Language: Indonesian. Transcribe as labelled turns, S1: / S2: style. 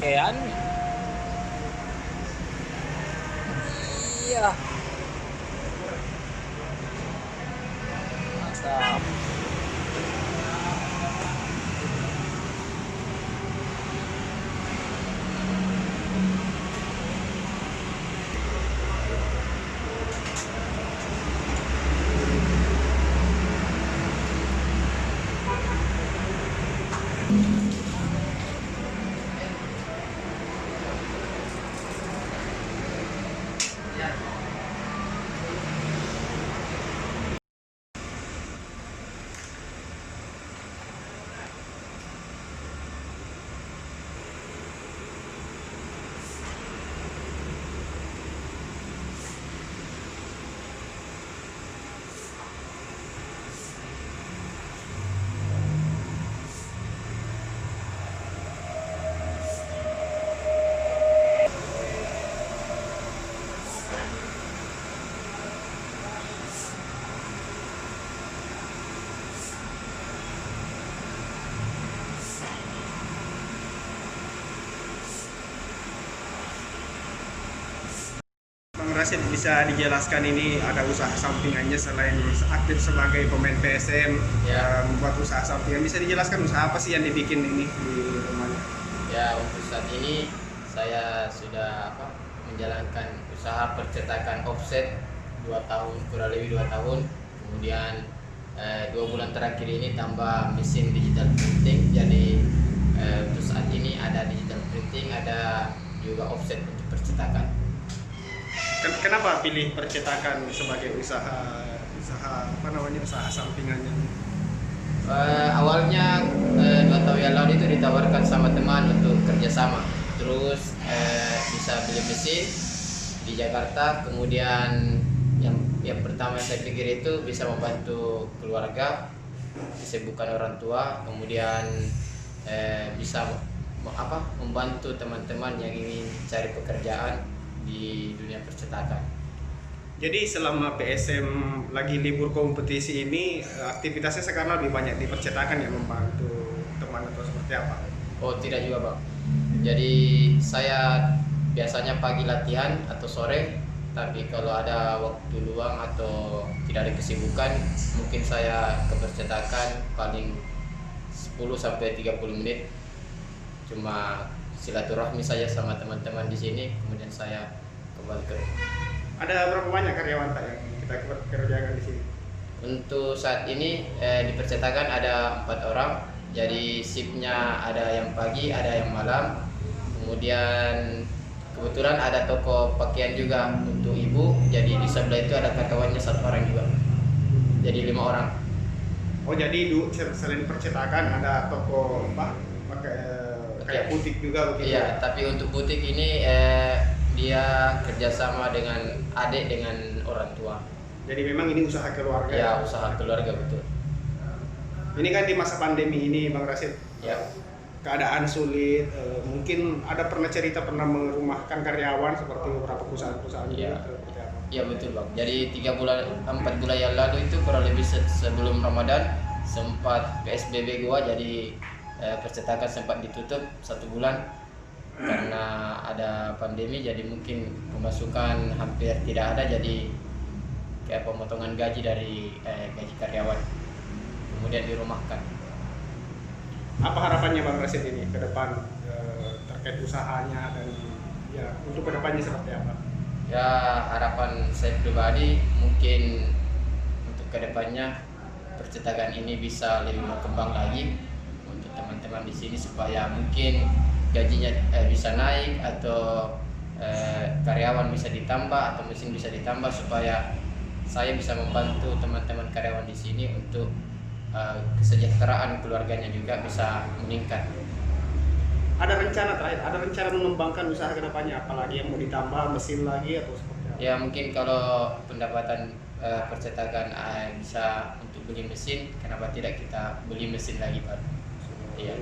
S1: pakaian. Iya. Mantap.
S2: Bang Rashid, bisa dijelaskan ini ada usaha sampingannya selain aktif sebagai pemain PSM,
S1: Ya.
S2: membuat usaha sampingan, bisa dijelaskan usaha apa sih yang dibikin ini di rumahnya?
S1: Ya, untuk saat ini saya sudah menjalankan usaha percetakan offset 2 tahun, kurang lebih 2 tahun. Kemudian 2 bulan terakhir ini tambah mesin digital printing. Jadi untuk saat ini ada digital printing, ada juga offset untuk percetakan.
S2: Kenapa pilih percetakan sebagai usaha usaha sampingannya?
S1: Awalnya 2 tahun yang lalu itu ditawarkan sama teman untuk kerjasama, terus bisa beli mesin di Jakarta. Kemudian yang pertama saya pikir itu bisa membantu keluarga, bisa bukan orang tua. Kemudian bisa membantu teman-teman yang ingin cari pekerjaan di dunia percetakan.
S2: Jadi selama PSM lagi libur kompetisi ini, aktivitasnya sekarang lebih banyak di percetakan yang membantu teman atau seperti apa?
S1: Oh, tidak juga, Bang. Jadi saya biasanya pagi latihan atau sore, tapi kalau ada waktu luang atau tidak ada kesibukan, mungkin saya ke percetakan paling 10 sampai 30 menit. Cuma silaturahmi saja sama teman-teman di sini, kemudian saya kembali ke rumah.
S2: Ada berapa banyak karyawan Pak yang kita kerjakan di sini?
S1: Untuk saat ini di percetakan ada 4 orang. Jadi shiftnya ada yang pagi, ada yang malam. Kemudian kebetulan ada toko pakaian juga untuk ibu. Jadi di sebelah itu ada karyawannya 1 orang juga. Jadi 5 orang.
S2: Oh, jadi selain percetakan ada toko pakai kayak butik juga begitu?
S1: Iya, tapi untuk butik ini dia kerjasama dengan adik dengan orang tua.
S2: Jadi memang ini usaha keluarga?
S1: Ya, usaha keluarga, betul.
S2: Ini kan di masa pandemi ini Bang Rashid,
S1: Ya.
S2: keadaan sulit, mungkin ada pernah merumahkan karyawan seperti beberapa perusahaan-perusahaan
S1: Iya.
S2: juga, seperti apa?
S1: Iya, betul, Bang. Jadi 4 bulan yang lalu itu kurang lebih sebelum Ramadan sempat PSBB gua, jadi percetakan sempat ditutup 1 bulan karena ada pandemi. Jadi mungkin pemasukan hampir tidak ada, jadi kayak pemotongan gaji dari gaji karyawan, kemudian dirumahkan.
S2: Apa harapannya Bang Rashid ini ke depan, terkait usahanya dan ya untuk kedepannya seperti apa?
S1: Ya, harapan saya pribadi mungkin untuk kedepannya percetakan ini bisa lebih berkembang lagi untuk teman-teman di sini, supaya mungkin gajinya bisa naik, atau karyawan bisa ditambah, atau mesin bisa ditambah, supaya saya bisa membantu teman-teman karyawan di sini untuk kesejahteraan keluarganya juga bisa meningkat.
S2: Ada rencana terakhir, ada rencana mengembangkan usaha kedepannya, apalagi yang mau ditambah mesin lagi atau seperti apa?
S1: Ya, mungkin kalau pendapatan percetakan bisa untuk beli mesin, kenapa tidak kita beli mesin lagi, Pak? Iya.